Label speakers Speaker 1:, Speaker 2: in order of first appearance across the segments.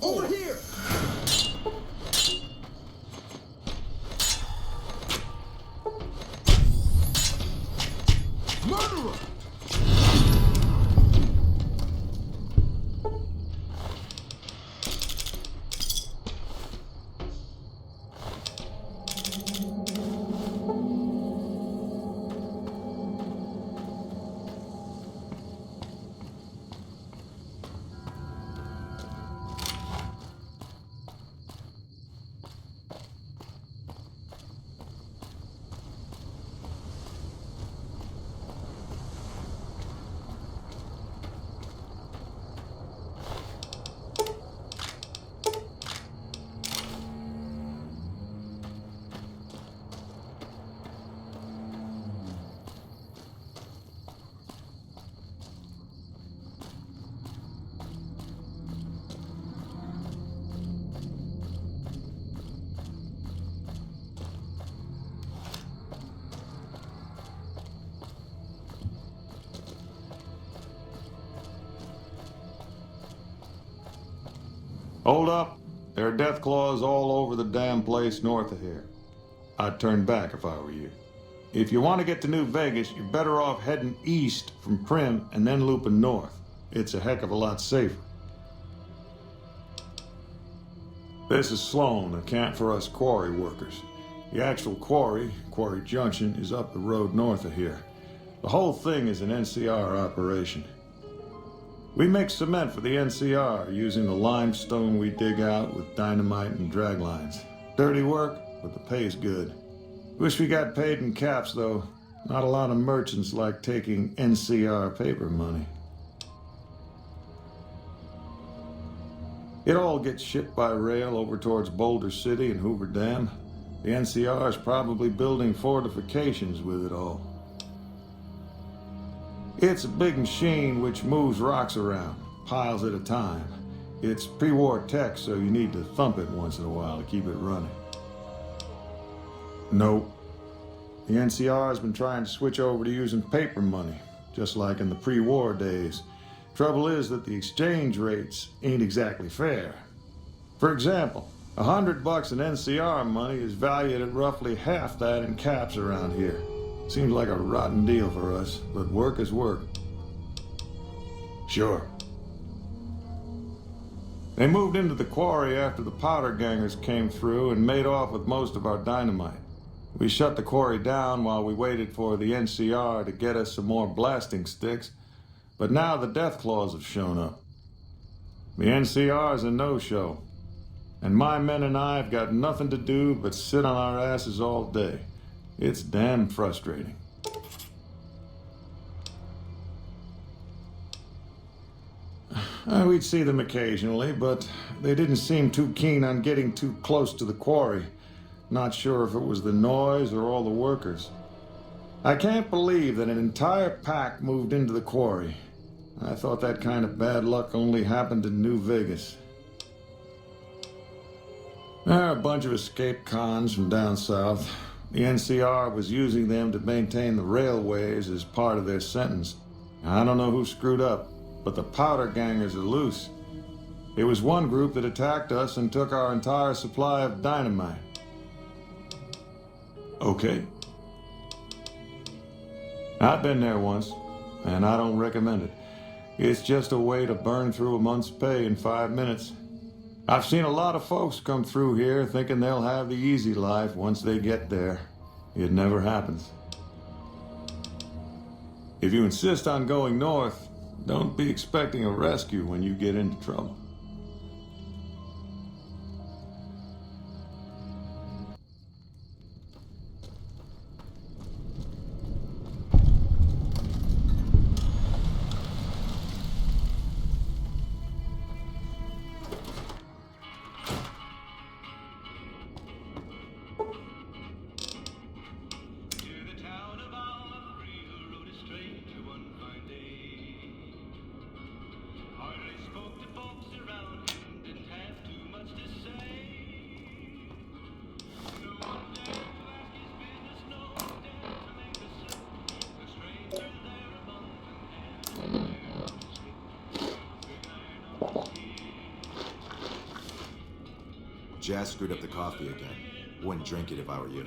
Speaker 1: Over here! Murderer!
Speaker 2: Hold up. There are deathclaws all over the damn place north of here. I'd turn back if I were you. If you want to get to New Vegas, you're better off heading east from Primm and then looping north. It's a heck of a lot safer. This is Sloan, a camp for us quarry workers. The actual quarry, Quarry Junction, is up the road north of here. The whole thing is an NCR operation. We make cement for the NCR using the limestone we dig out with dynamite and drag lines. Dirty work, but the pay's good. Wish we got paid in caps, though. Not a lot of merchants like taking NCR paper money. It all gets shipped by rail over towards Boulder City and Hoover Dam. The NCR is probably building fortifications with it all. It's a big machine which moves rocks around, piles at a time. It's pre-war tech, so you need to thump it once in a while to keep it running. Nope. The NCR has been trying to switch over to using paper money, just like in the pre-war days. Trouble is that the exchange rates ain't exactly fair. For example, $100 in NCR money is valued at roughly half that in caps around here. Seems like a rotten deal for us, but work is work. Sure. They moved into the quarry after the powder gangers came through and made off with most of our dynamite. We shut the quarry down while we waited for the NCR to get us some more blasting sticks, but now the deathclaws have shown up. The NCR's a no-show, and my men and I have got nothing to do but sit on our asses all day. It's damn frustrating. We'd see them occasionally, but they didn't seem too keen on getting too close to the quarry. Not sure if it was the noise or all the workers. I can't believe that an entire pack moved into the quarry. I thought that kind of bad luck only happened in New Vegas. There are a bunch of escaped cons from down south. The NCR was using them to maintain the railways as part of their sentence. I don't know who screwed up, but the powder gangers are loose. It was one group that attacked us and took our entire supply of dynamite. Okay. I've been there once, and I don't recommend it. It's just a way to burn through a month's pay in 5 minutes. I've seen a lot of folks come through here thinking they'll have the easy life once they get there. It never happens. If you insist on going north, don't be expecting a rescue when you get into trouble.
Speaker 3: Hardly spoke to folks
Speaker 1: Jazz screwed up the coffee again. Wouldn't drink it if I were you.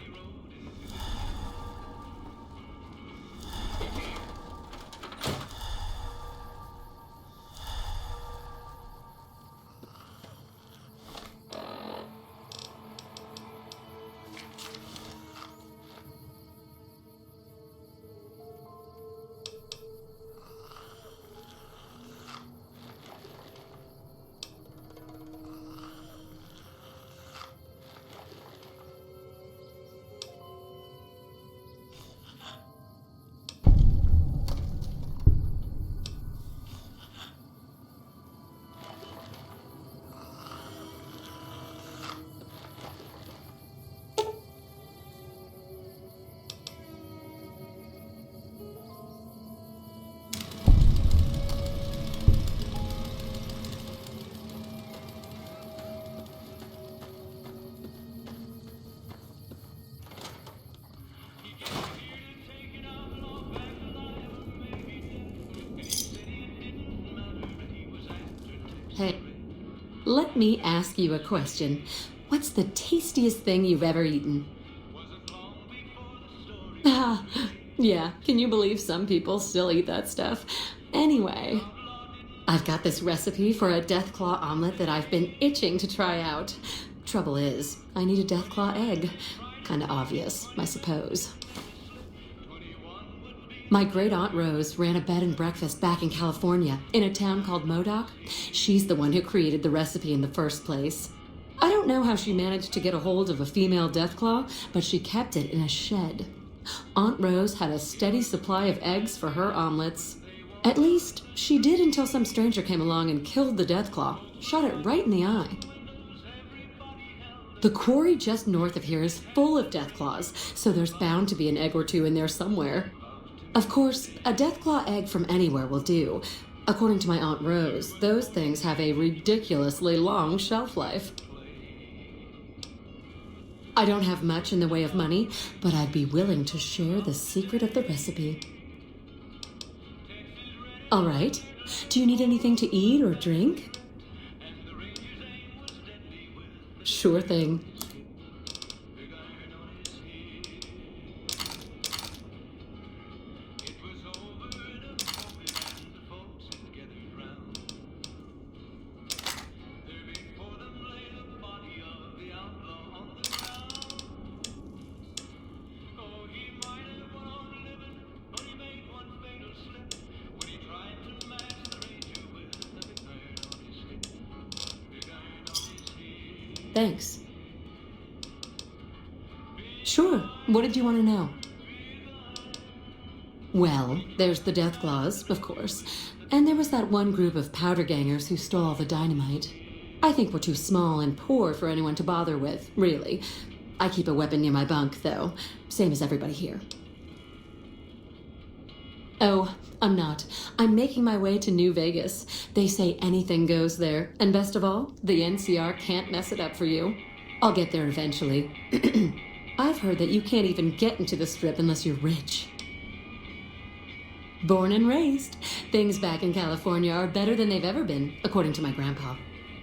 Speaker 3: Hey, let me ask you a question. What's the tastiest thing you've ever eaten? Ah, yeah, can you believe some people still eat that stuff? Anyway, I've got this recipe for a deathclaw omelet that I've been itching to try out. Trouble is, I need a deathclaw egg. Kinda obvious, I suppose. My great-aunt Rose ran a bed and breakfast back in California, in a town called Modoc. She's the one who created the recipe in the first place. I don't know how she managed to get a hold of a female deathclaw, but she kept it in a shed. Aunt Rose had a steady supply of eggs for her omelets. At least, she did until some stranger came along and killed the deathclaw, shot it right in the eye. The quarry just north of here is full of deathclaws, so there's bound to be an egg or two in there somewhere. Of course, a deathclaw egg from anywhere will do. According to my Aunt Rose, those things have a ridiculously long shelf life. I don't have much in the way of money, but I'd be willing to share the secret of the recipe. All right. Do you need anything to eat or drink? Sure thing. Thanks. Sure. What did you want to know? Well, there's the deathclaws, of course. And there was that one group of powder gangers who stole all the dynamite. I think we're too small and poor for anyone to bother with, really. I keep a weapon near my bunk, though. Same as everybody here. Oh, I'm not. I'm making my way to New Vegas. They say anything goes there. And best of all, the NCR can't mess it up for you. I'll get there eventually. I've heard that you can't even get into the Strip unless you're rich. Born and raised, things back in California are better than they've ever been, according to my grandpa.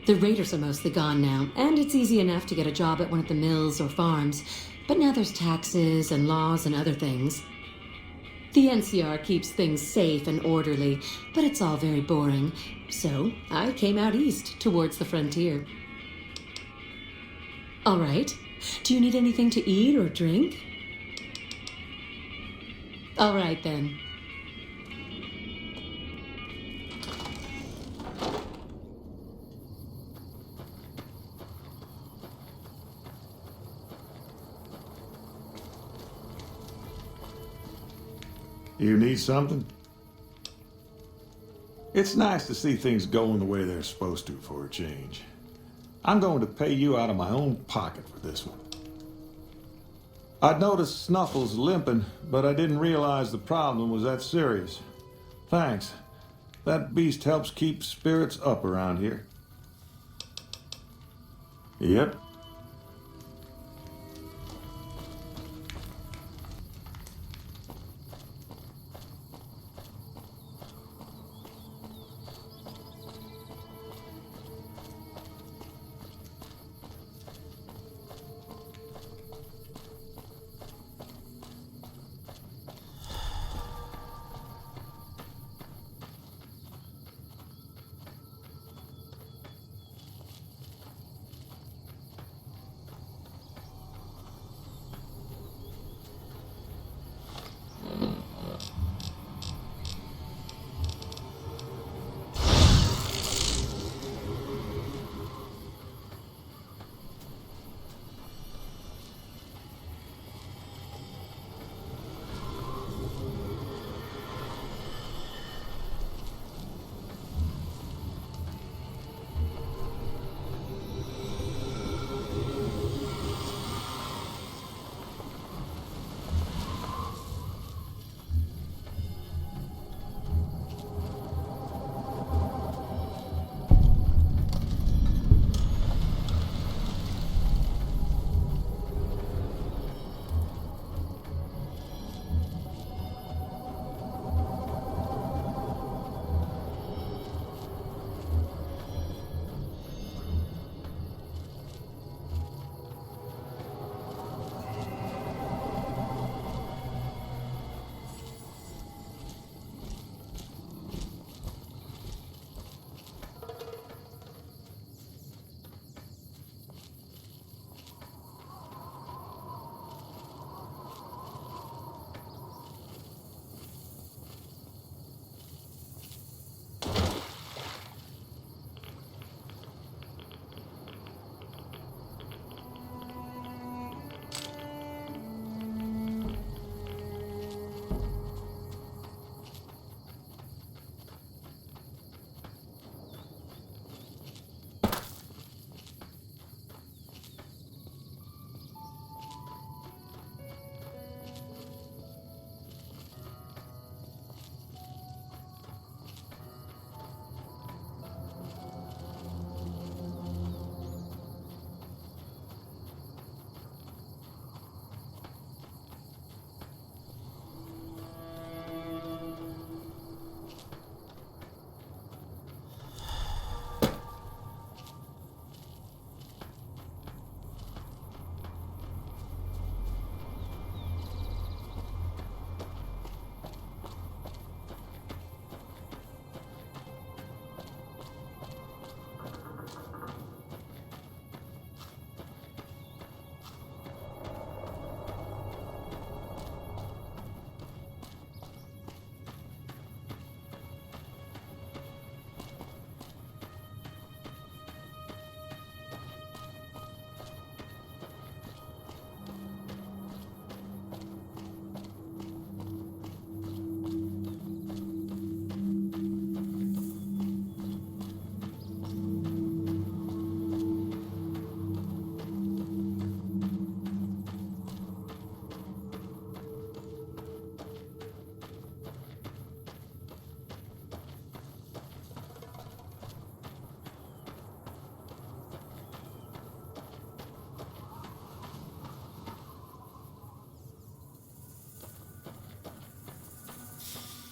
Speaker 3: The raiders are mostly gone now, and it's easy enough to get a job at one of the mills or farms. But now there's taxes and laws and other things. The NCR keeps things safe and orderly, but it's all very boring. So I came out east, towards the frontier. All right. Do you need anything to eat or drink? All right, then.
Speaker 2: You need something? It's nice to see things going the way they're supposed to for a change. I'm going to pay you out of my own pocket for this one. I'd noticed Snuffles limping, but I didn't realize the problem was that serious. Thanks. That beast helps keep spirits up around here. Yep.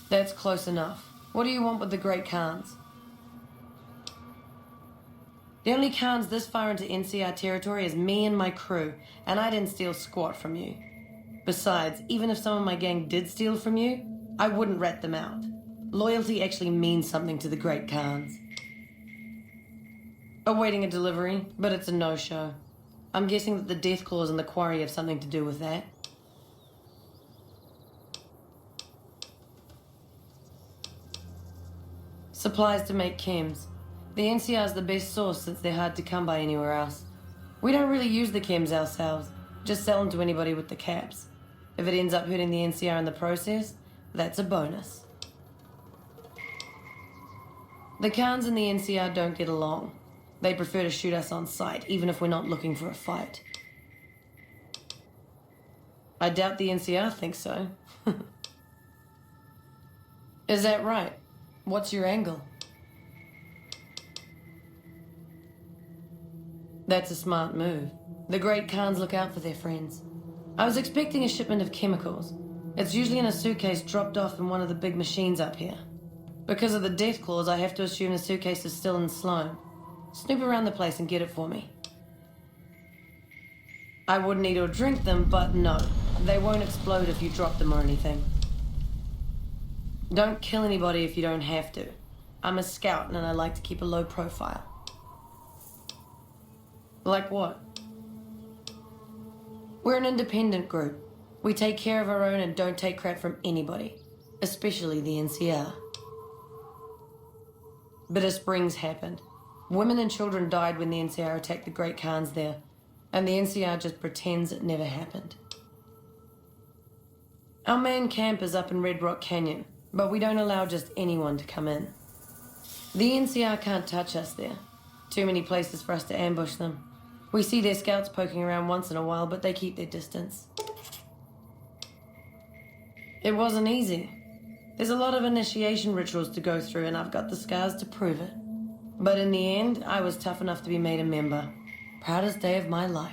Speaker 4: That's close enough. What do you want with the Great Khans? The only Khans this far into NCR territory is me and my crew, and I didn't steal squat from you. Besides, even if some of my gang did steal from you, I wouldn't rat them out. Loyalty actually means something to the Great Khans. Awaiting a delivery, but it's a no-show. I'm guessing that the deathclaws and the Quarry have something to do with that. Supplies to make chems. The NCR's the best source since they're hard to come by anywhere else. We don't really use the chems ourselves, just sell them to anybody with the caps. If it ends up hurting the NCR in the process, that's a bonus. The Khans and the NCR don't get along. They prefer to shoot us on sight, even if we're not looking for a fight. I doubt the NCR thinks so. Is that right? What's your angle? That's a smart move. The Great Khans look out for their friends. I was expecting a shipment of chemicals. It's usually in a suitcase dropped off in one of the big machines up here. Because of the deathclaws, I have to assume the suitcase is still in Sloan. Snoop around the place and get it for me. I wouldn't eat or drink them, but no. They won't explode if you drop them or anything. Don't kill anybody if you don't have to. I'm a scout and I like to keep a low profile. Like what? We're an independent group. We take care of our own and don't take crap from anybody, especially the NCR. Bitter Springs happened. Women and children died when the NCR attacked the Great Khans there, and the NCR just pretends it never happened. Our main camp is up in Red Rock Canyon, but we don't allow just anyone to come in. The NCR can't touch us there. Too many places for us to ambush them. We see their scouts poking around once in a while, but they keep their distance. It wasn't easy. There's a lot of initiation rituals to go through, and I've got the scars to prove it. But in the end, I was tough enough to be made a member. Proudest day of my life.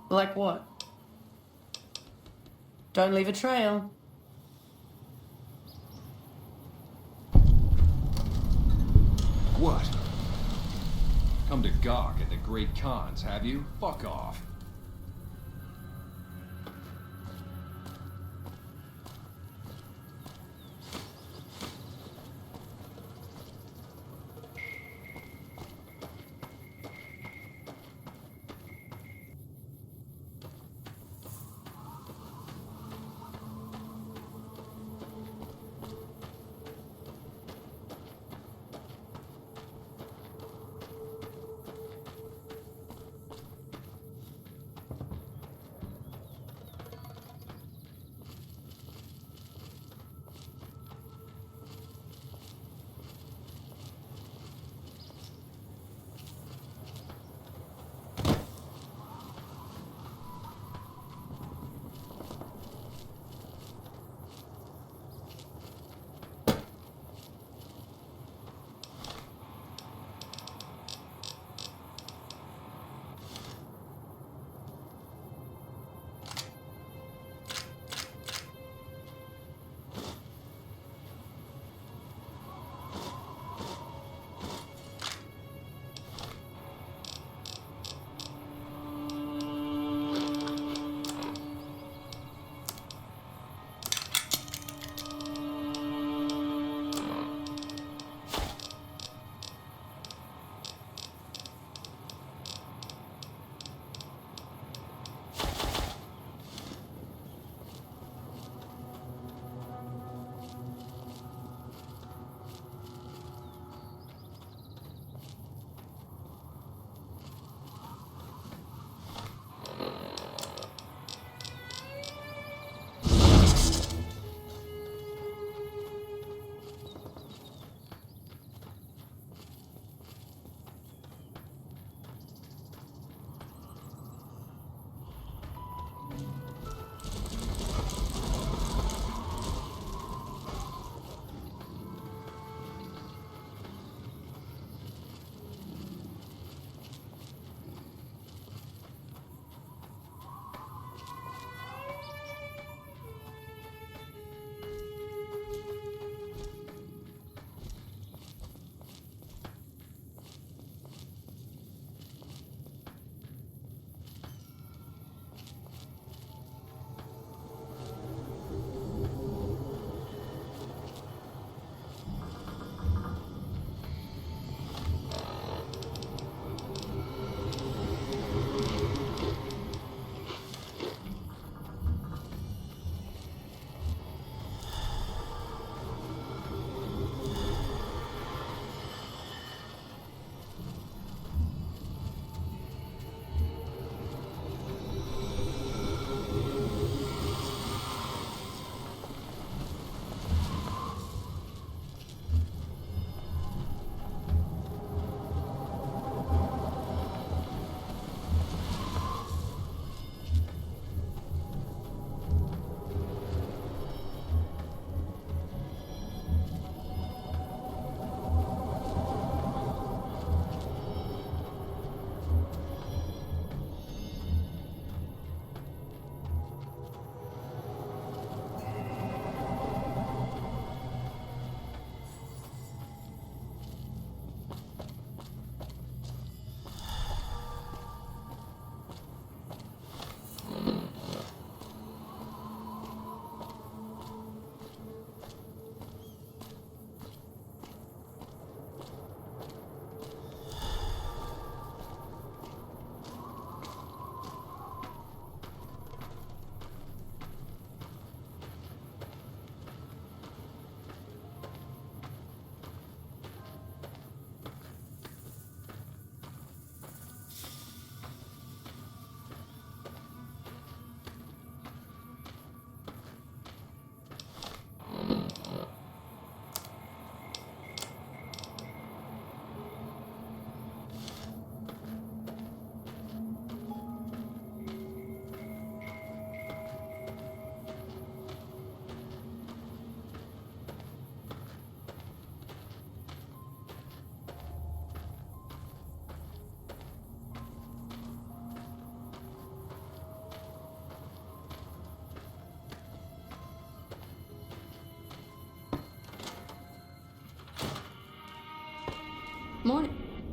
Speaker 4: Like what? Don't leave a trail.
Speaker 5: What? Come to gawk at the Great Khans, have you? Fuck off.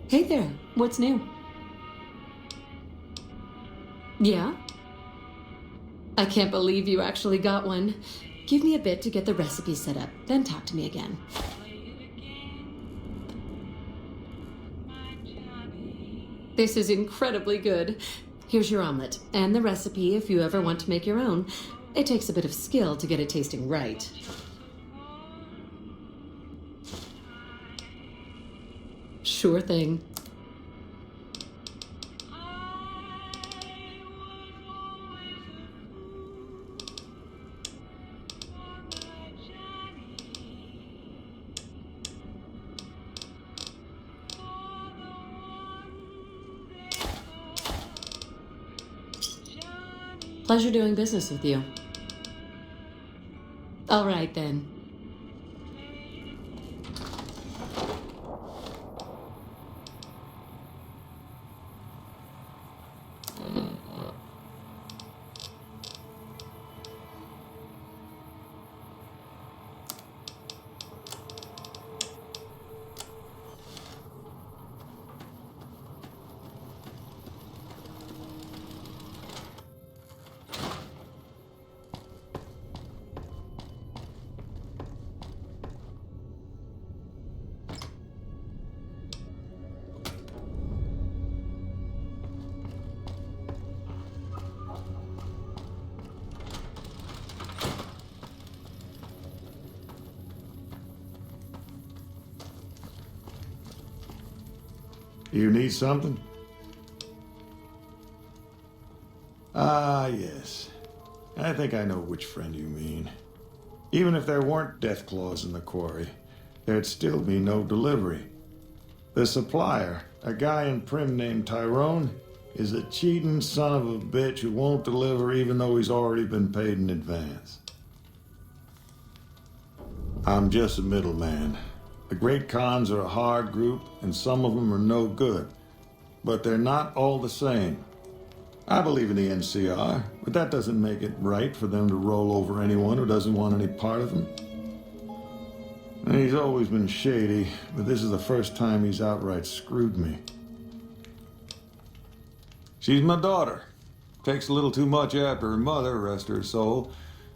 Speaker 3: Hey there, what's new? Yeah? I can't believe you actually got one. Give me a bit to get the recipe set up, then talk to me again. This is incredibly good. Here's your omelet, and the recipe if you ever want to make your own. It takes a bit of skill to get it tasting right. Sure thing. Pleasure doing business with you. All right, then.
Speaker 2: You need something? Ah, yes. I think I know which friend you mean. Even if there weren't deathclaws in the quarry, there'd still be no delivery. The supplier, a guy in Primm named Tyrone, is a cheating son of a bitch who won't deliver even though he's already been paid in advance. I'm just a middleman. The Great Khans are a hard group, and some of them are no good. But they're not all the same. I believe in the NCR, but that doesn't make it right for them to roll over anyone who doesn't want any part of them. And he's always been shady, but this is the first time he's outright screwed me. She's my daughter. Takes a little too much after her mother, rest her soul.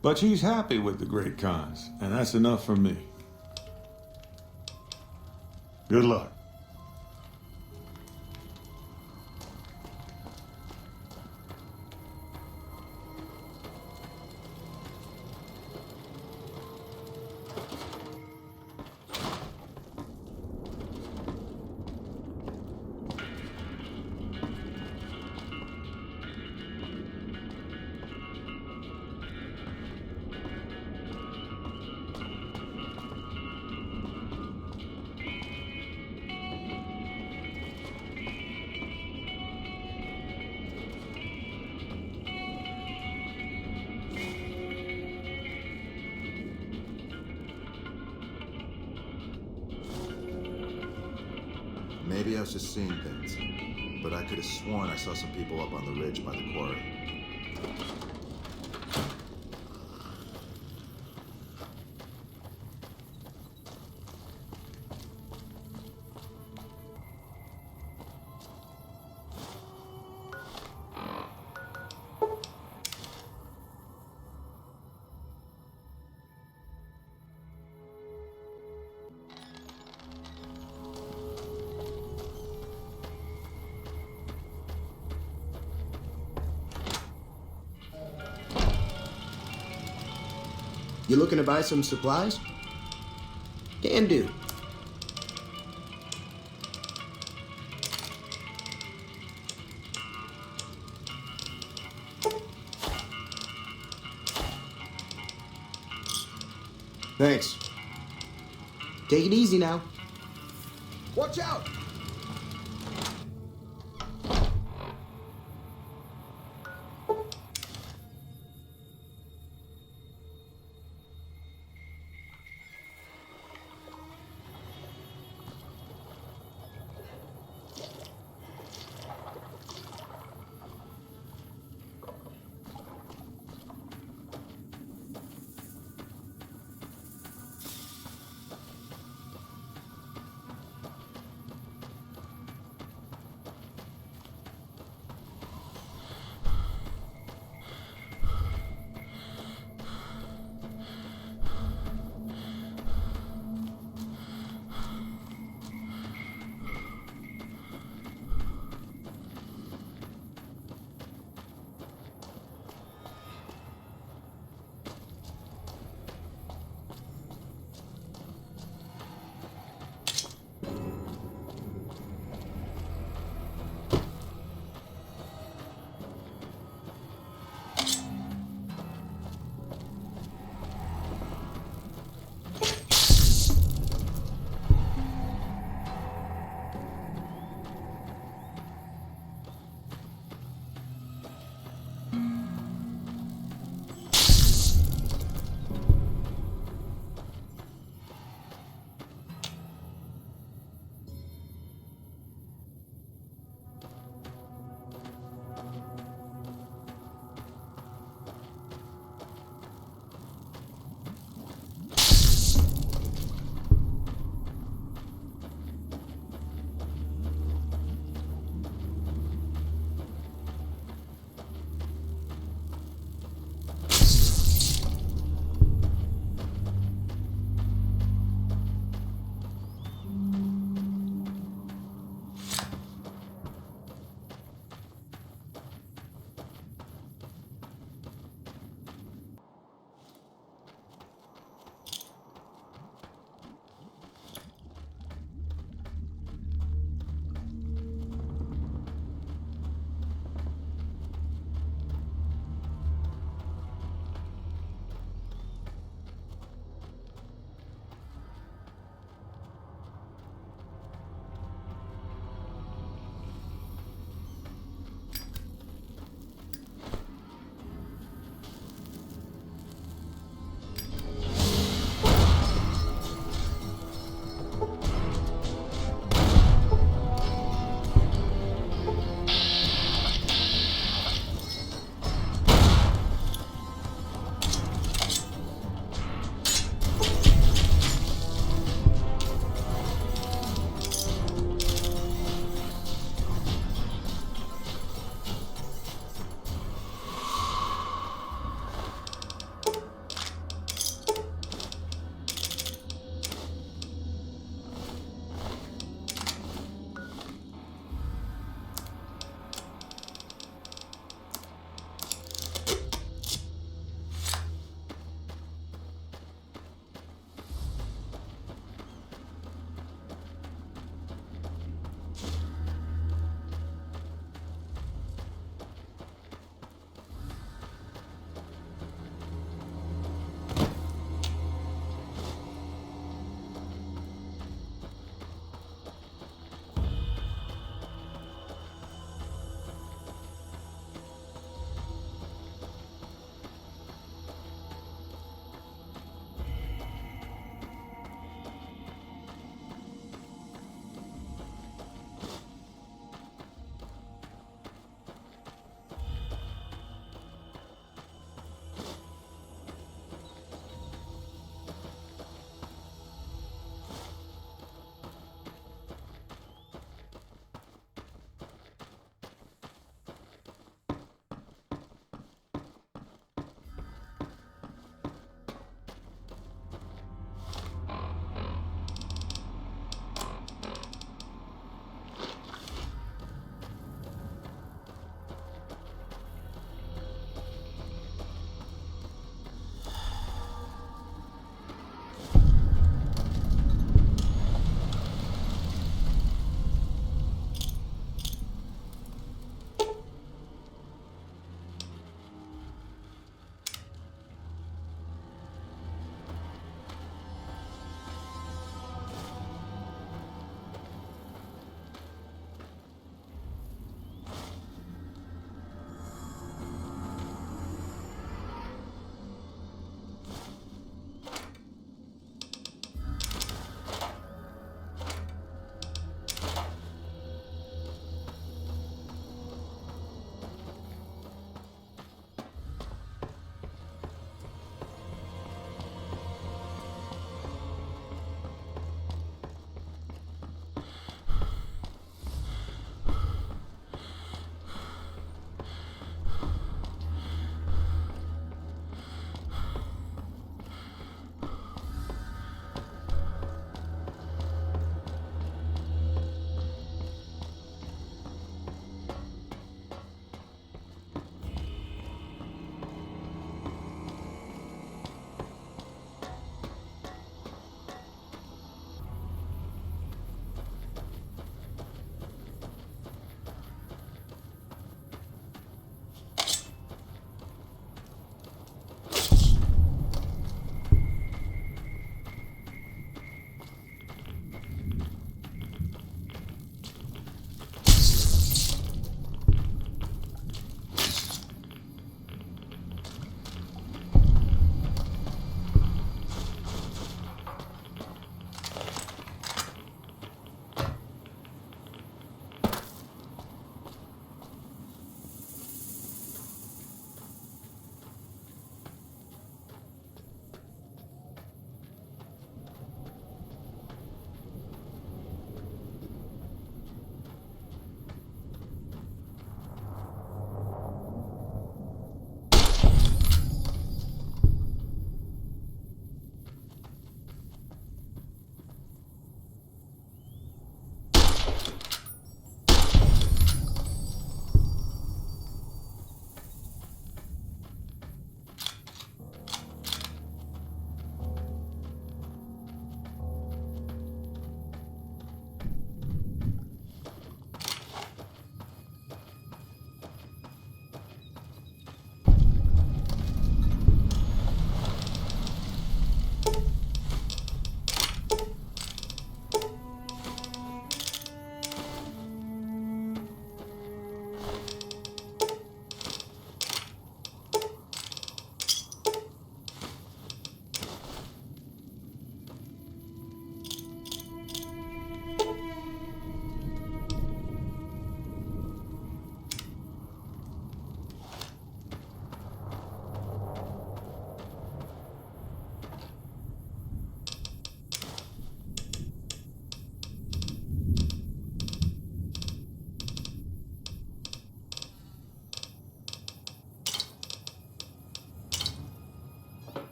Speaker 2: But she's happy with the Great Khans, and that's enough for me. Good luck.
Speaker 1: Maybe I was just seeing things, but I could have sworn I saw some people up on the ridge by the quarry.
Speaker 6: You looking to buy some supplies? Can do. Thanks. Take it easy now. Watch out!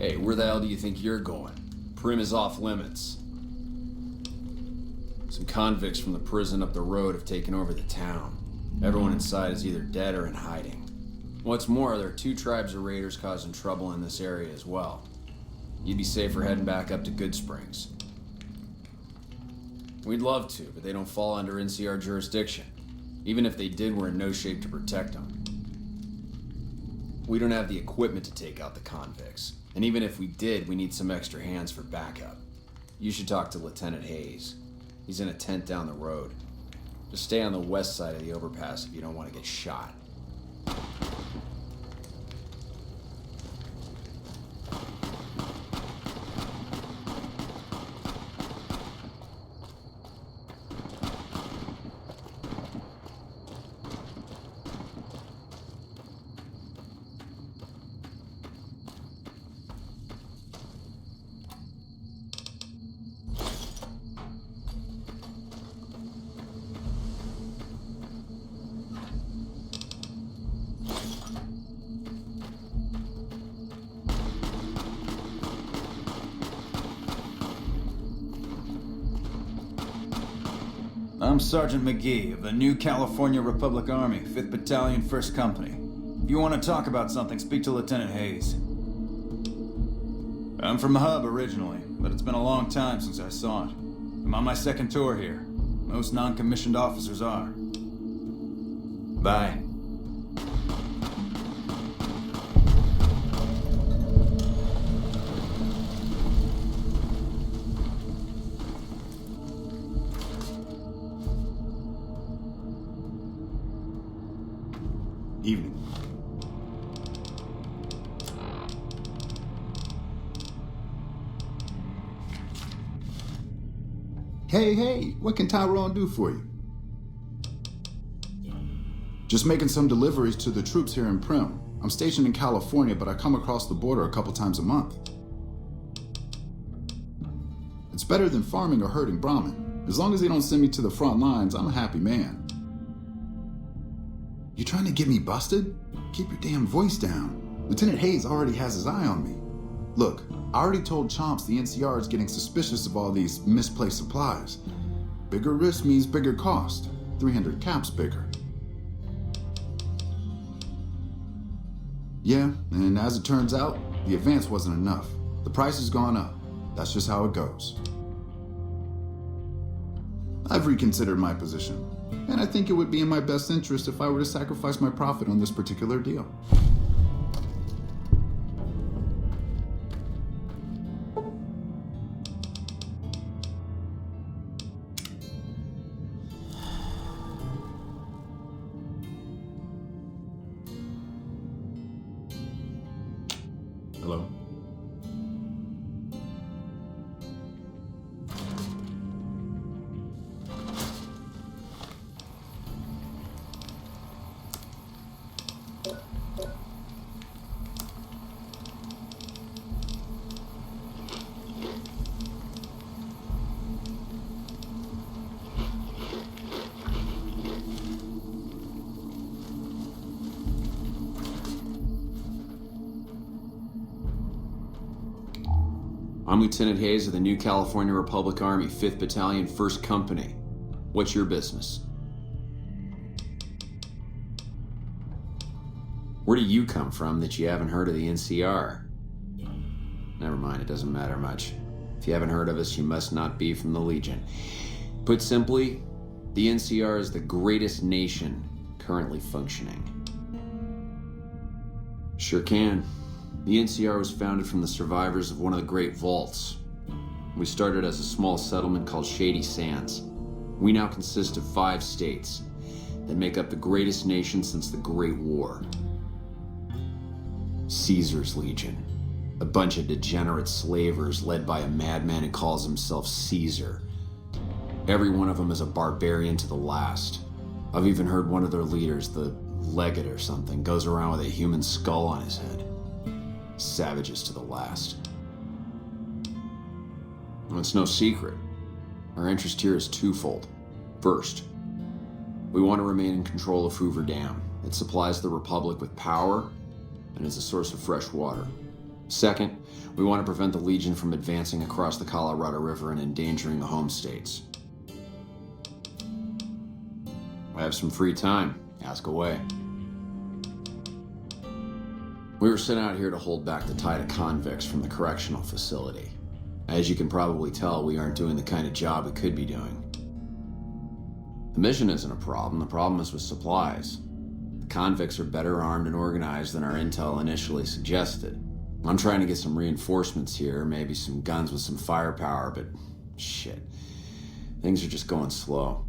Speaker 5: Hey, where the hell do you think you're going? Primm is off limits. Some convicts from the prison up the road have taken over the town. Everyone inside is either dead or in hiding. What's more, there are 2 tribes of raiders causing trouble in this area as well. You'd be safer heading back up to Good Springs. We'd love to, but they don't fall under NCR jurisdiction. Even if they did, we're in no shape to protect them. We don't have the equipment to take out the convicts. And even if we did, we need some extra hands for backup. You should talk to Lieutenant Hayes. He's in a tent down the road. Just stay on the west side of the overpass if you don't want to get shot.
Speaker 7: I'm Sergeant McGee of the New California Republic Army, 5th Battalion, 1st Company. If you want to talk about something, speak to Lieutenant Hayes. I'm from the hub originally, but it's been a long time since I saw it. I'm on my 2nd tour here. Most non-commissioned officers are. Bye.
Speaker 1: Evening. Hey, what can Tyrone do for you? Just making some deliveries to the troops here in Primm. I'm stationed in California, but I come across the border a couple times a month. It's better than farming or herding Brahmin. As long as they don't send me to the front lines, I'm a happy man. You trying to get me busted? Keep your damn voice down. Lieutenant Hayes already has his eye on me. Look, I already told Chomps the NCR is getting suspicious of all these misplaced supplies. Bigger risk means bigger cost. 300 caps bigger. Yeah, and as it turns out, the advance wasn't enough. The price has gone up. That's just how it goes. I've reconsidered my position, and I think it would be in my best interest if I were to sacrifice my profit on this particular deal. Hello?
Speaker 5: I'm Lieutenant Hayes of the New California Republic Army, 5th Battalion, 1st Company. What's your business? Where do you come from that you haven't heard of the NCR? Never mind, it doesn't matter much. If you haven't heard of us, you must not be from the Legion. Put simply, the NCR is the greatest nation currently functioning. Sure can. The NCR was founded from the survivors of one of the Great Vaults. We started as a small settlement called Shady Sands. We now consist of 5 states that make up the greatest nation since the Great War. Caesar's Legion. A bunch of degenerate slavers led by a madman who calls himself Caesar. Every one of them is a barbarian to the last. I've even heard one of their leaders, the Legate or something, goes around with a human skull on his head. Savages to the last. Well, it's no secret. Our interest here is twofold. First, we want to remain in control of Hoover Dam. It supplies the Republic with power and is a source of fresh water. Second, we want to prevent the Legion from advancing across the Colorado River and endangering the home states. I have some free time. Ask away. We were sent out here to hold back the tide of convicts from the correctional facility. As you can probably tell, we aren't doing the kind of job we could be doing. The mission isn't a problem. The problem is with supplies. The convicts are better armed and organized than our intel initially suggested. I'm trying to get some reinforcements here, maybe some guns with some firepower, but shit. Things are just going slow.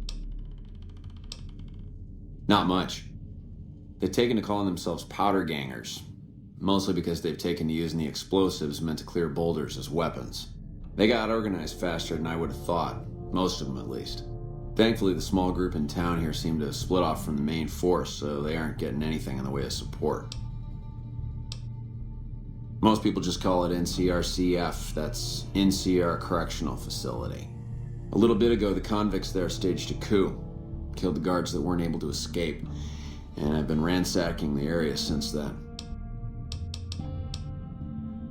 Speaker 5: Not much. They've taken to calling themselves powder gangers, mostly because they've taken to using the explosives meant to clear boulders as weapons. They got organized faster than I would have thought, most of them at least. Thankfully, the small group in town here seem to have split off from the main force, so they aren't getting anything in the way of support. Most people just call it NCRCF, that's NCR Correctional Facility. A little bit ago, the convicts there staged a coup, killed the guards that weren't able to escape, and I've been ransacking the area since then.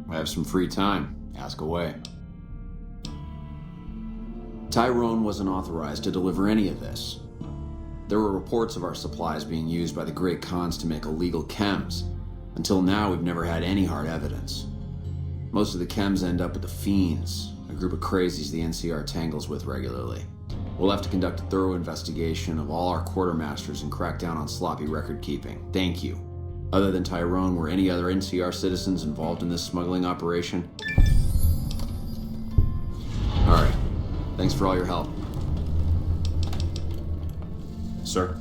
Speaker 5: I have some free time. Ask away. Tyrone wasn't authorized to deliver any of this. There were reports of our supplies being used by the Great Khans to make illegal chems. Until now, we've never had any hard evidence. Most of the chems end up with the Fiends, a group of crazies the NCR tangles with regularly. We'll have to conduct a thorough investigation of all our quartermasters and crack down on sloppy record keeping. Thank you. Other than Tyrone, were any other NCR citizens involved in this smuggling operation? Alright. Thanks for all your help. Sir?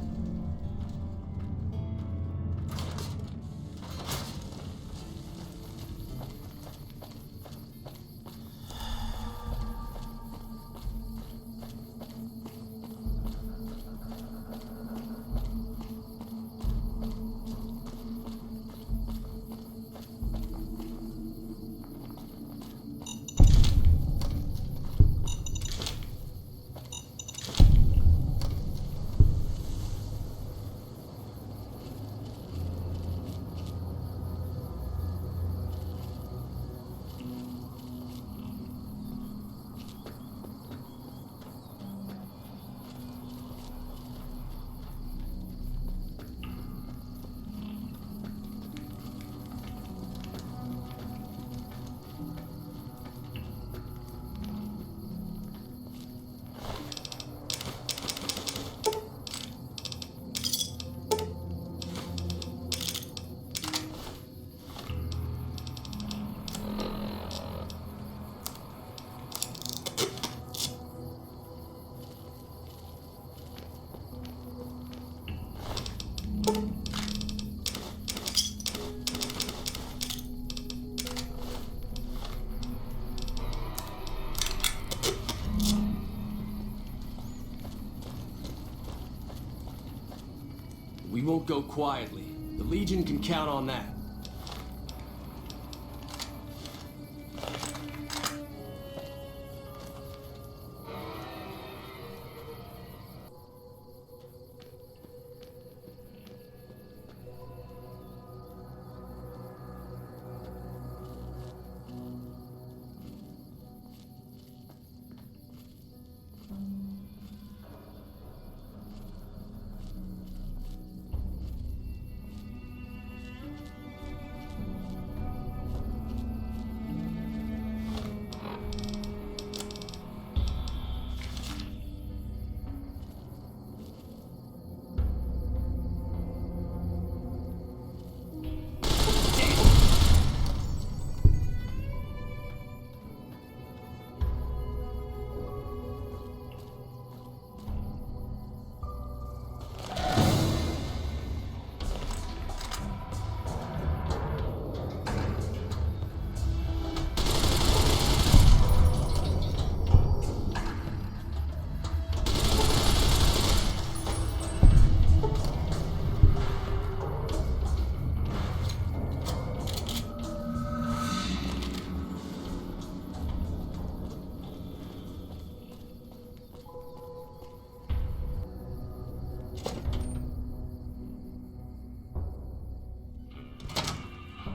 Speaker 8: We won't go quietly. The Legion can count on that.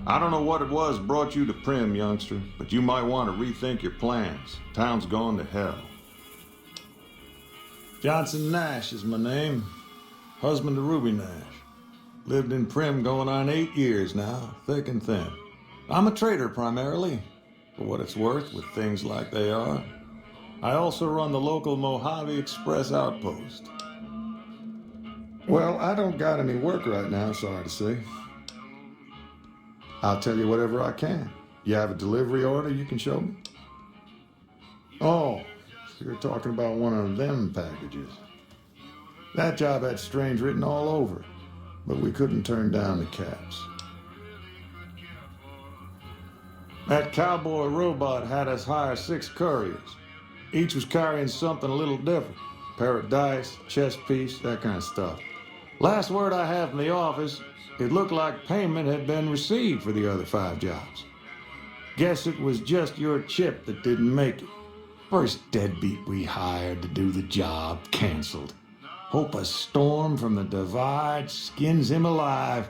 Speaker 2: I don't know what it was brought you to Primm, youngster, but you might want to rethink your plans. Town's gone to hell. Johnson Nash is my name. Husband to Ruby Nash. Lived in Primm going on 8 years now, thick and thin. I'm a trader primarily, for what it's worth with things like they are. I also run the local Mojave Express outpost. Well, I don't got any work right now, sorry to say. I'll tell you whatever I can. You have a delivery order you can show me? Oh, so you're talking about one of them packages. That job had strange written all over it, but we couldn't turn down the caps. That cowboy robot had us hire 6 couriers. Each was carrying something a little different. Pair of dice, chess piece, that kind of stuff. Last word I have from the office, it looked like payment had been received for the other 5 jobs. Guess it was just your chip that didn't make it. First deadbeat we hired to do the job canceled. Hope a storm from the divide skins him alive.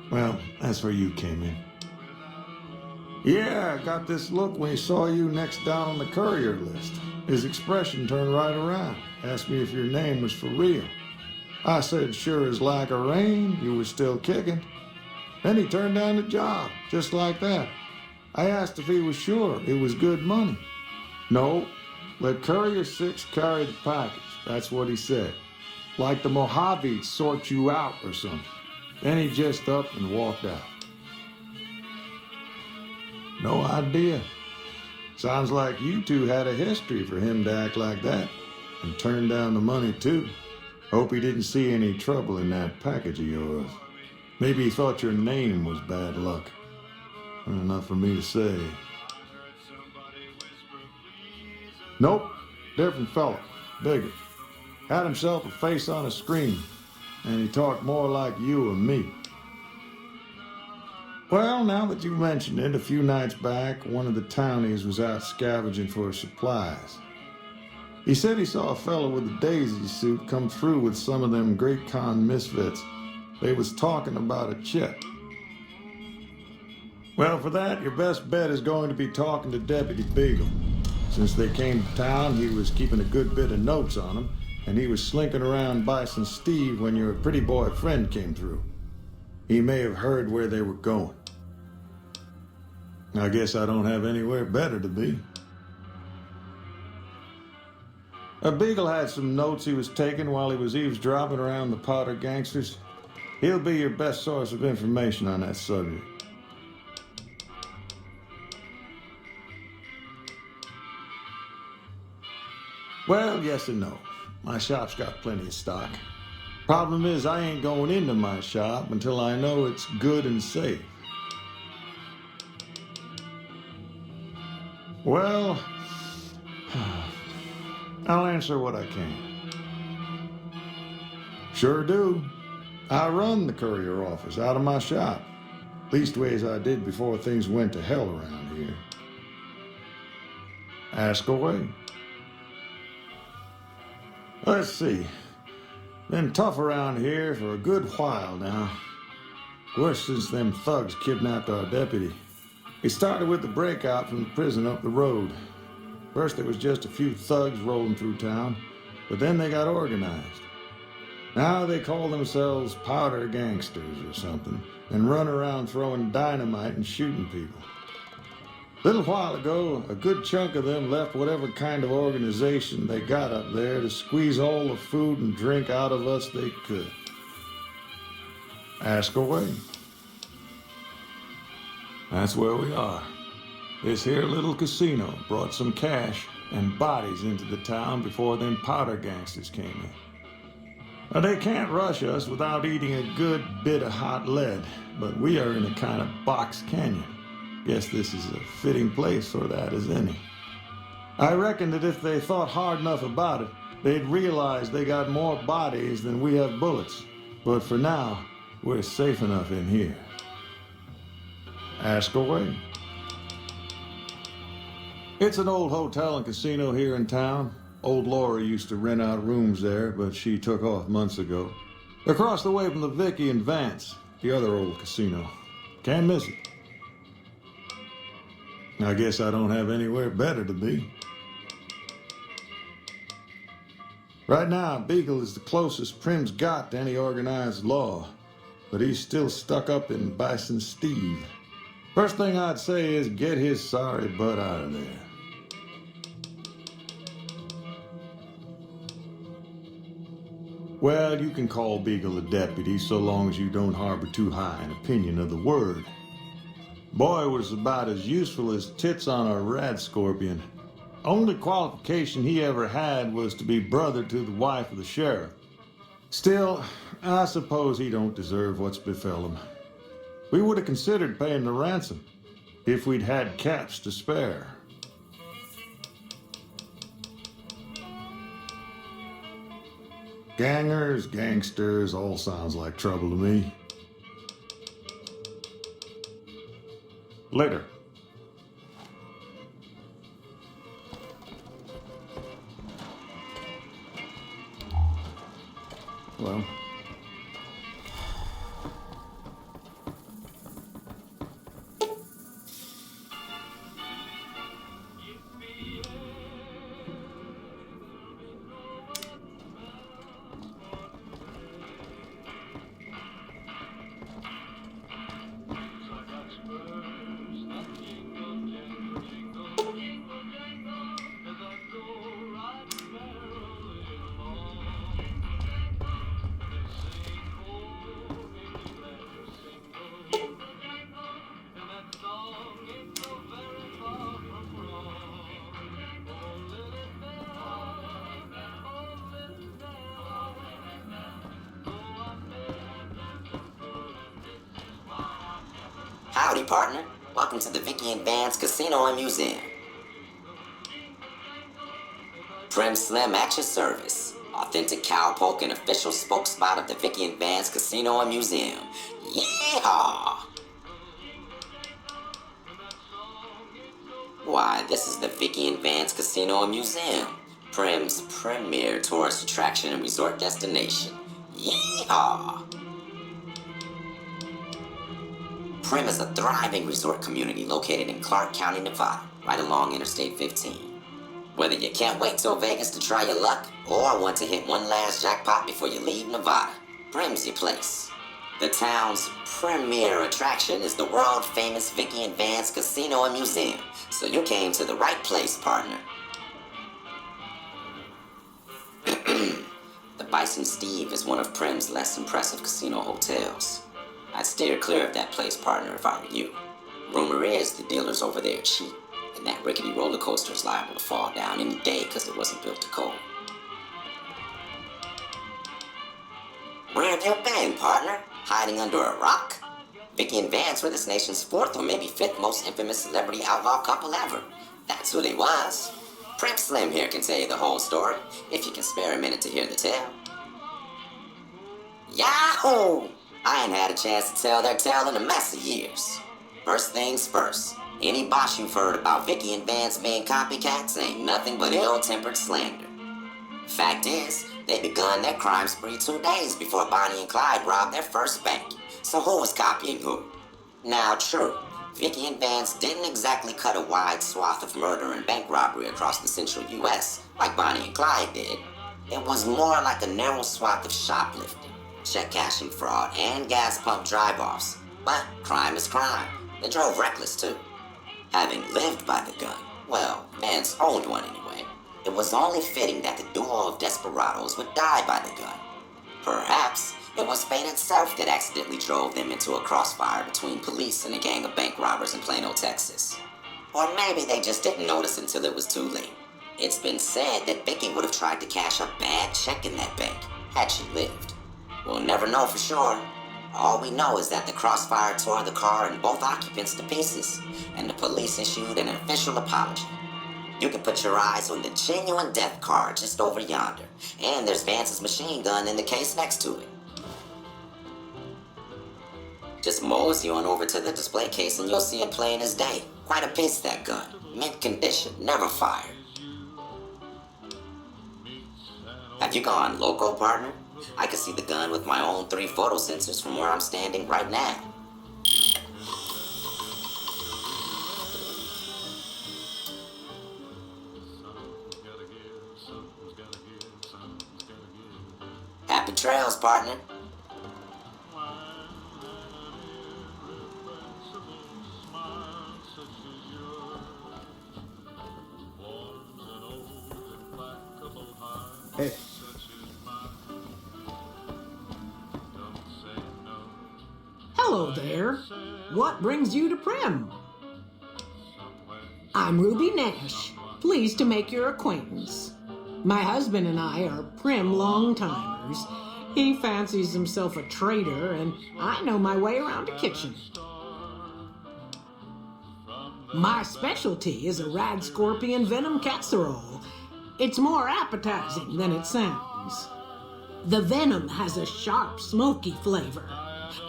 Speaker 2: Well, that's where you came in. Yeah, I got this look when he saw you next down on the courier list. His expression turned right around. Asked me if your name was for real. I said, sure as like a rain, you were still kicking. Then he turned down the job, just like that. I asked if he was sure it was good money. No, let Courier 6 carry the package. That's what he said. Like the Mojave sort you out or something. Then he just up and walked out. No idea. Sounds like you two had a history for him to act like that. And turn down the money too. Hope he didn't see any trouble in that package of yours. Maybe he thought your name was bad luck. Enough for me to say. Nope, different fella, bigger. Had himself a face on a screen, and he talked more like you or me. Well, now that you mention it, a few nights back, one of the townies was out scavenging for supplies. He said he saw a fellow with a daisy suit come through with some of them Great Con misfits. They was talking about a chip. Well, for that, your best bet is going to be talking to Deputy Beagle. Since they came to town, he was keeping a good bit of notes on them, and he was slinking around Bison Steve when your pretty boy friend came through. He may have heard where they were going. I guess I don't have anywhere better to be. Beagle had some notes he was taking while he was eavesdropping around the Potter gangsters. He'll be your best source of information on that subject. Well, yes and no. My shop's got plenty of stock. Problem is, I ain't going into my shop until I know it's good and safe. Well, I'll answer what I can. Sure do. I run the courier office out of my shop. Leastways I did before things went to hell around here. Ask away. Let's see. Been tough around here for a good while now. Worse since them thugs kidnapped our deputy. It started with the breakout from the prison up the road. First there was just a few thugs rolling through town, but then they got organized. Now they call themselves powder gangsters or something, and run around throwing dynamite and shooting people. A little while ago, a good chunk of them left whatever kind of organization they got up there to squeeze all the food and drink out of us they could. Ask away. That's where we are. This here little casino brought some cash and bodies into the town before them powder gangsters came in. Now, they can't rush us without eating a good bit of hot lead, but we are in a kind of box canyon. Guess this is a fitting place for that as any. I reckon that if they thought hard enough about it, they'd realize they got more bodies than we have bullets. But for now, we're safe enough in here. Ask away. It's an old hotel and casino here in town. Old Laura used to rent out rooms there, but she took off months ago. Across the way from the Vicky and Vance. The other old casino. Can't miss it. I guess I don't have anywhere better to be. Right now, Beagle is the closest Primm's got to any organized law, but he's still stuck up in Bison Steve. First thing I'd say is get his sorry butt out of there. Well, you can call Beagle a deputy so long as you don't harbor too high an opinion of the word. Boy was about as useful as tits on a rad scorpion. Only qualification he ever had was to be brother to the wife of the sheriff. Still, I suppose he don't deserve what's befell him. We would have considered paying the ransom if we'd had caps to spare. Gangers, gangsters, all sounds like trouble to me. Later.
Speaker 5: Well,
Speaker 9: Howdy, partner. Welcome to the Vicky and Vance Casino and Museum. Primm Slim at your service. Authentic cowpoke and official spokesspot of the Vicky and Vance Casino and Museum. Yeehaw! Why, this is the Vicky and Vance Casino and Museum, Primm's premier tourist attraction and resort destination. Yeehaw! Primm is a thriving resort community located in Clark County, Nevada, right along Interstate 15. Whether you can't wait till Vegas to try your luck, or want to hit one last jackpot before you leave Nevada, Primm's your place. The town's premier attraction is the world-famous Vicky and Vance Casino and Museum, so you came to the right place, partner. The Bison Steve is one of Primm's less impressive casino hotels. I'd steer clear of that place, partner, if I were you. Rumor is the dealers over there are cheap, and that rickety roller coaster is liable to fall down any day because it wasn't built to code. Where have you been, partner? Hiding under a rock? Vicky and Vance were this nation's fourth or maybe fifth most infamous celebrity outlaw couple ever. That's who they was. Primm Slim here can tell you the whole story, if you can spare a minute to hear the tale. Yahoo! I ain't had a chance to tell their tale in a mess of years. First things first, any bosh you've heard about Vicky and Vance being copycats ain't nothing but ill-tempered slander. Fact is, they begun their crime spree 2 days before Bonnie and Clyde robbed their first bank. So who was copying who? Now, true, Vicky and Vance didn't exactly cut a wide swath of murder and bank robbery across the central U.S. like Bonnie and Clyde did. It was more like a narrow swath of shoplifting, check cashing fraud, and gas pump drive-offs. But crime is crime. They drove reckless, too. Having lived by the gun, well, Vance owned one anyway, it was only fitting that the duo of desperados would die by the gun. Perhaps it was fate itself that accidentally drove them into a crossfire between police and a gang of bank robbers in Plano, Texas. Or maybe they just didn't notice until it was too late. It's been said that Vicky would have tried to cash a bad check in that bank, had she lived. We'll never know for sure. All we know is that the crossfire tore the car and both occupants to pieces, and the police issued an official apology. You can put your eyes on the genuine death car just over yonder, and there's Vance's machine gun in the case next to it. Just mosey on over to the display case and you'll see it plain as day. Quite a piece, that gun. Mint condition, never fired. Have you gone loco, partner? I can see the gun with my own 3 photo sensors from where I'm standing right now. Happy trails, partner.
Speaker 6: Hey,
Speaker 10: Hello there. What brings you to Primm? I'm Ruby Nash. Pleased to make your acquaintance. My husband and I are Primm long-timers. He fancies himself a trader, and I know my way around a kitchen. My specialty is a rad scorpion venom casserole. It's more appetizing than it sounds. The venom has a sharp, smoky flavor,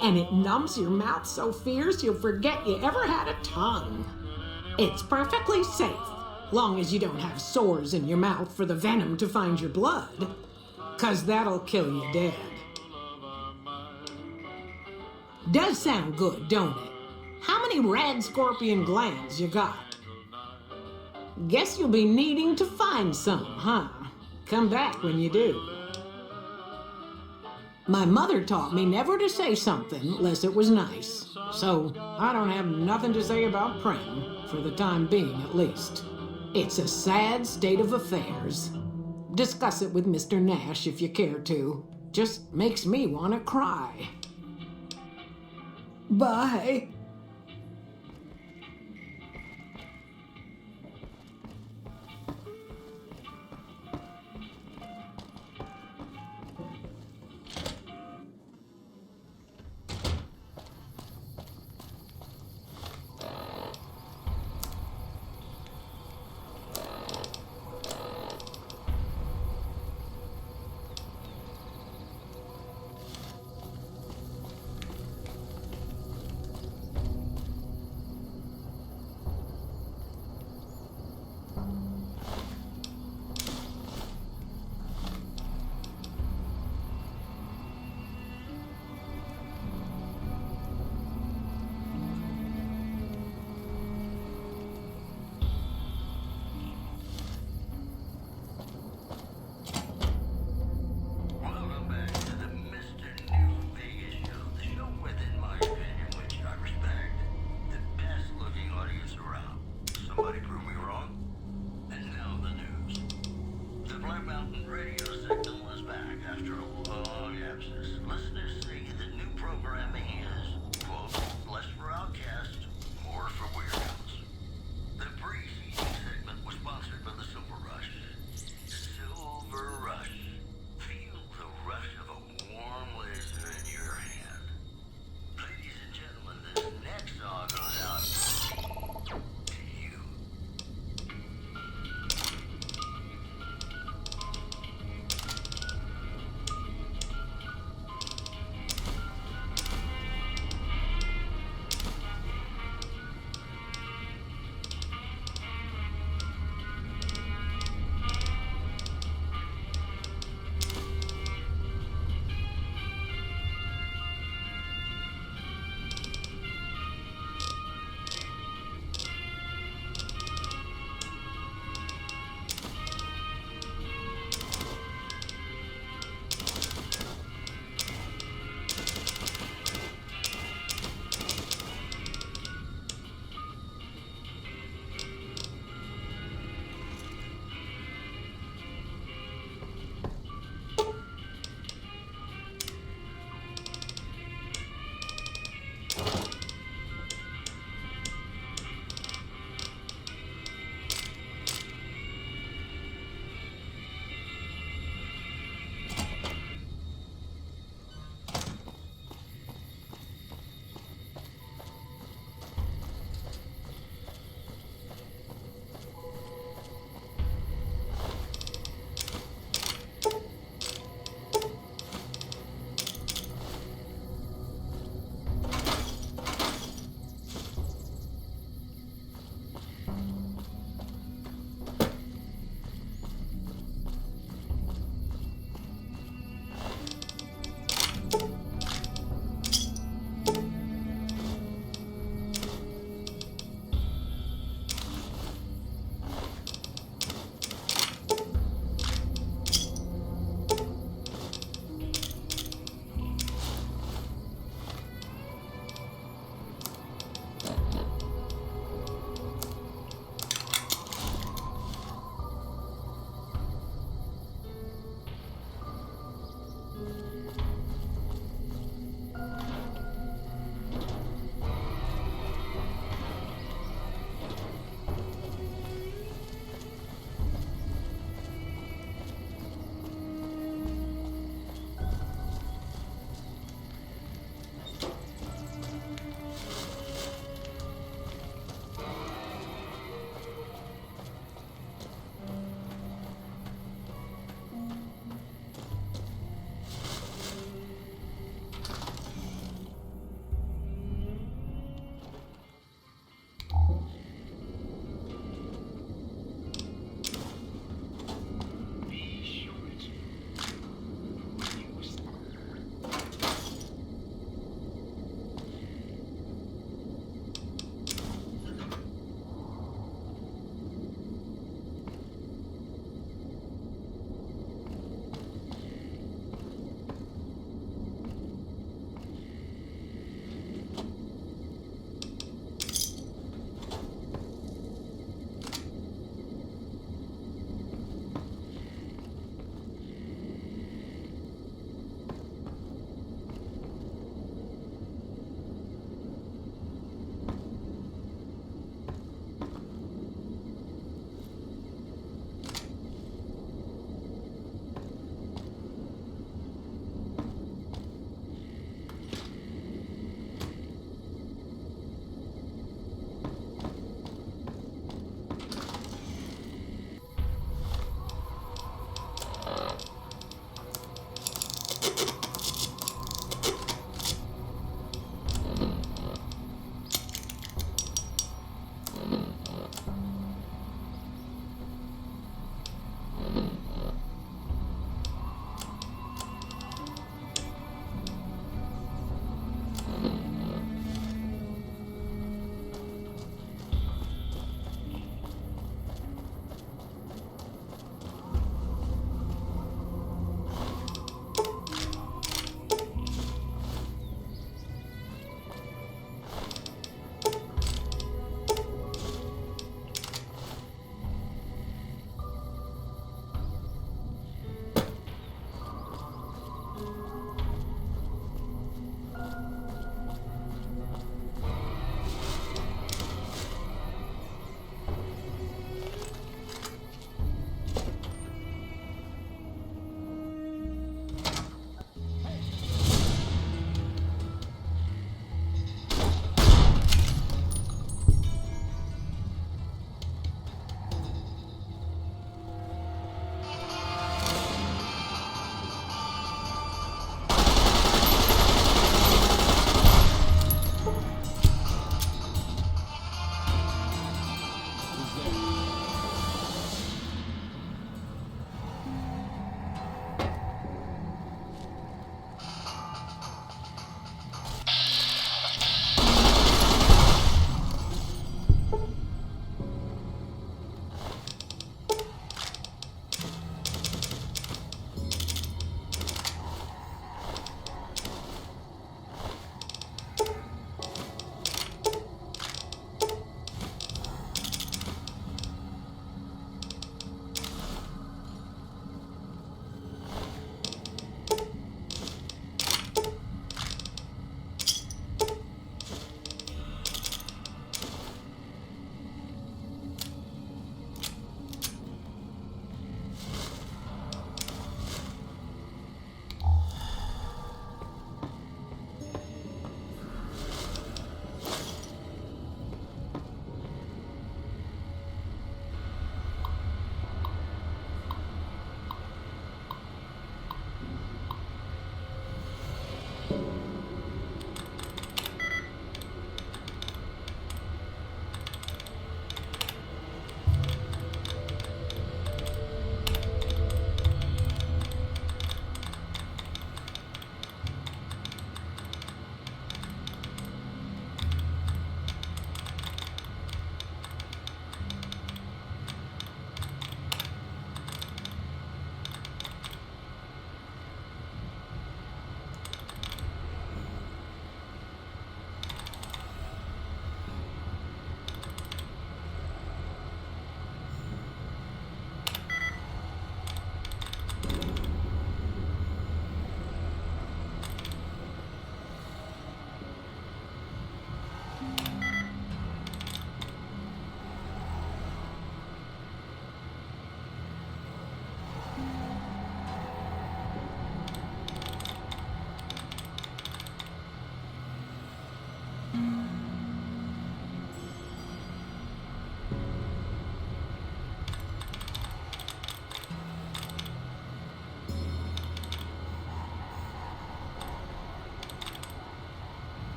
Speaker 10: and it numbs your mouth so fierce you'll forget you ever had a tongue. It's perfectly safe, long as you don't have sores in your mouth for the venom to find your blood, 'cause that'll kill you dead. Does sound good, don't it? How many rad scorpion glands you got? Guess you'll be needing to find some, huh? Come back when you do. My mother taught me never to say something unless it was nice, so I don't have nothing to say about Primm, for the time being at least. It's a sad state of affairs. Discuss it with Mr. Nash if you care to. Just makes me want to cry. Bye.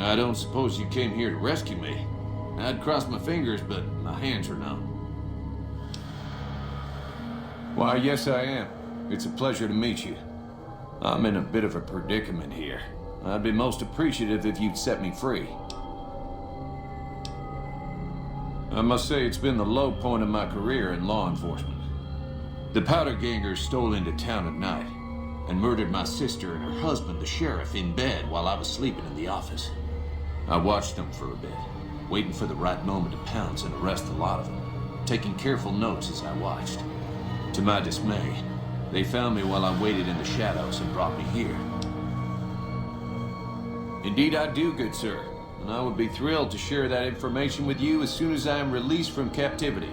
Speaker 11: I don't suppose you came here to rescue me. I'd cross my fingers, but my hands are numb. Why, yes I am. It's a pleasure to meet you. I'm in a bit of a predicament here. I'd be most appreciative if you'd set me free. I must say it's been the low point of my career in law enforcement. The powder gangers stole into town at night and murdered my sister and her husband, the sheriff, in bed while I was sleeping in the office. I watched them for a bit, waiting for the right moment to pounce and arrest the lot of them, taking careful notes as I watched. To my dismay, they found me while I waited in the shadows and brought me here. Indeed I do, good sir, and I would be thrilled to share that information with you as soon as I am released from captivity.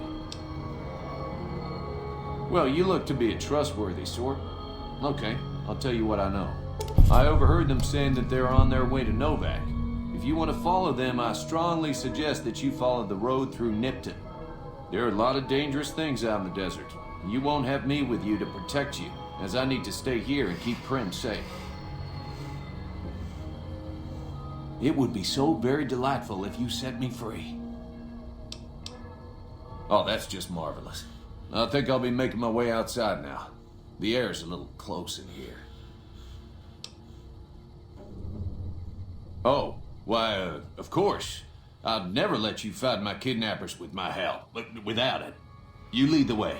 Speaker 11: Well, you look to be a trustworthy sort. Okay, I'll tell you what I know. I overheard them saying that they're on their way to Novak. If you want to follow them, I strongly suggest that you follow the road through Nipton. There are a lot of dangerous things out in the desert. You won't have me with you to protect you, as I need to stay here and keep Primm safe. It would be so very delightful if you set me free. Oh, that's just marvelous. I think I'll be making my way outside now. The air's a little close in here. Oh, why, of course. I'd never let you fight my kidnappers with my help, but without it. You lead the way.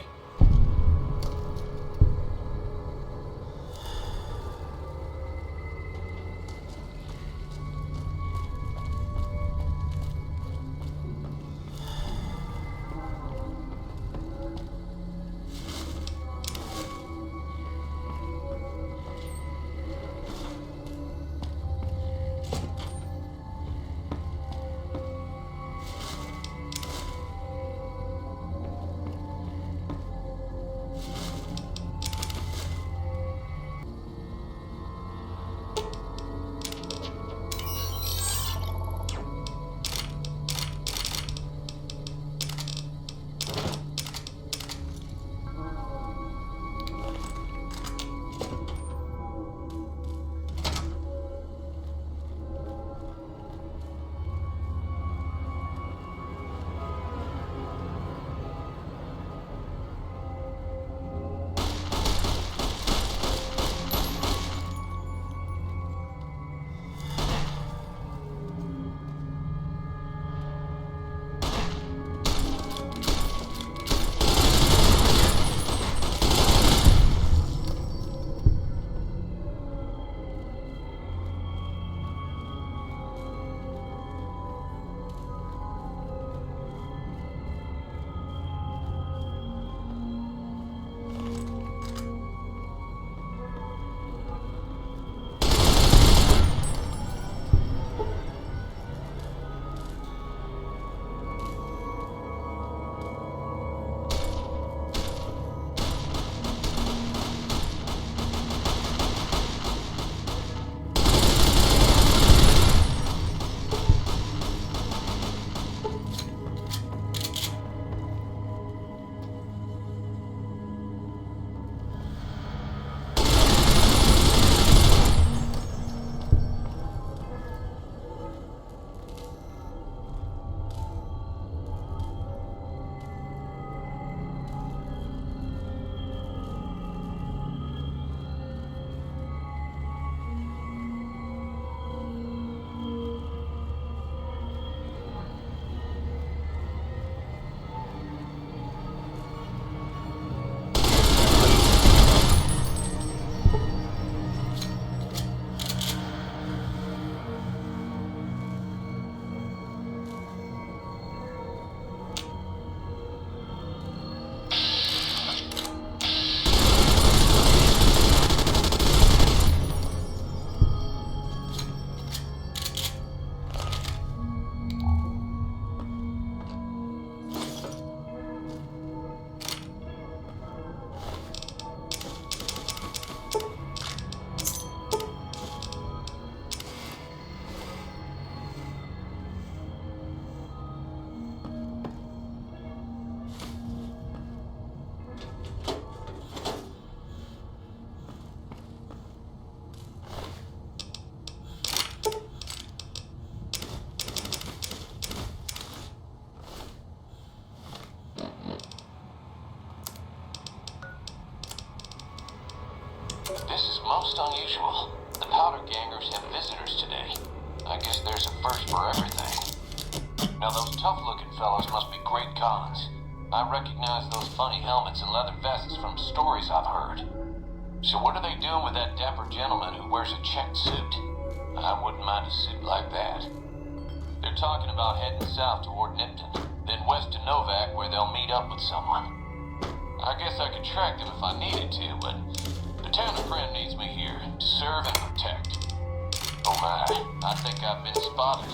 Speaker 11: unusual. The Powder Gangers have visitors today. I guess there's a first for everything. Now those tough-looking fellows must be great cons. I recognize those funny helmets and leather vests from stories I've heard. So what are they doing with that dapper gentleman who wears a checked suit? I wouldn't mind a suit like that. They're talking about heading south toward Nipton, then west to Novak where they'll meet up with someone. I guess I could track them if I needed to, but the town of Primm needs me here to serve and protect. Oh my, I think I've been spotted.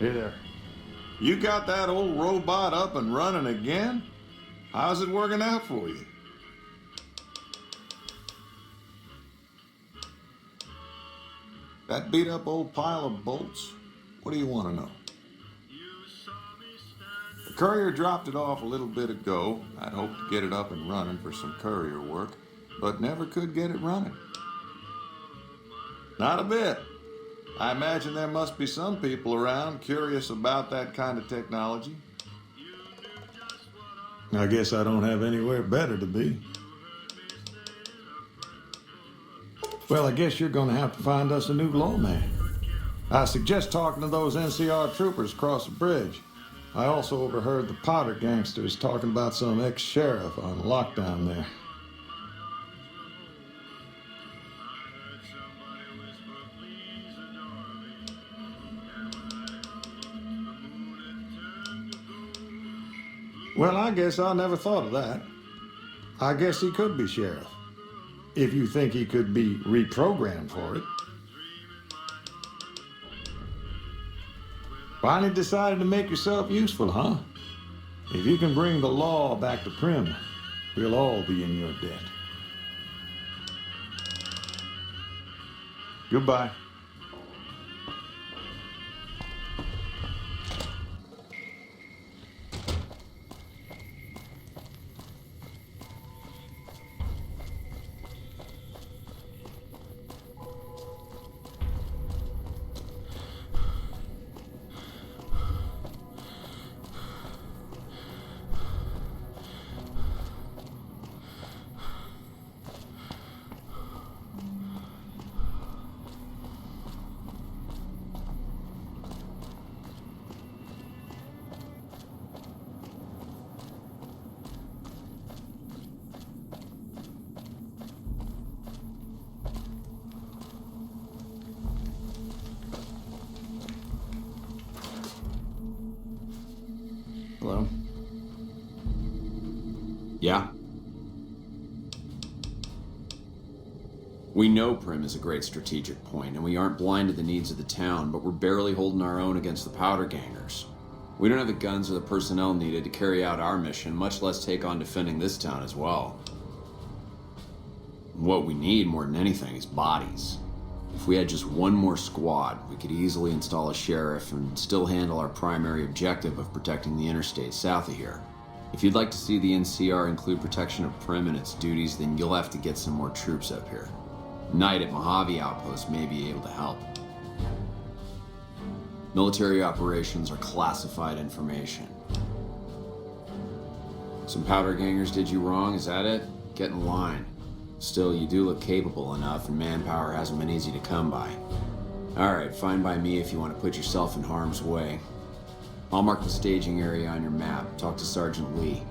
Speaker 2: Hey there. You got that old robot up and running again? How's it working out for you? That beat up old pile of bolts? What do you want to know? The courier dropped it off a little bit ago. I'd hoped to get it up and running for some courier work, but never could get it running. Not a bit. I imagine there must be some people around curious about that kind of technology. I guess I don't have anywhere better to be. Well, I guess you're gonna have to find us a new lawman. I suggest talking to those NCR troopers across the bridge. I also overheard the Potter gangsters talking about some ex-sheriff on lockdown there. Well, I guess I never thought of that. I guess he could be sheriff. If you think he could be reprogrammed for it. Finally decided to make yourself useful, huh? If you can bring the law back to Primm, we'll all be in your debt. Goodbye.
Speaker 5: Hello? Yeah? We know Primm is a great strategic point, and we aren't blind to the needs of the town, but we're barely holding our own against the powder gangers. We don't have the guns or the personnel needed to carry out our mission, much less take on defending this town as well. What we need more than anything is bodies. If we had just one more squad, we could easily install a sheriff and still handle our primary objective of protecting the interstate south of here. If you'd like to see the NCR include protection of Primm and its duties, then you'll have to get some more troops up here. Knight at Mojave Outpost may be able to help. Military operations are classified information. Some powder gangers did you wrong, is that it? Get in line. Still, you do look capable enough, and manpower hasn't been easy to come by. Alright, fine by me if you want to put yourself in harm's way. I'll mark the staging area on your map. Talk to Sergeant Lee.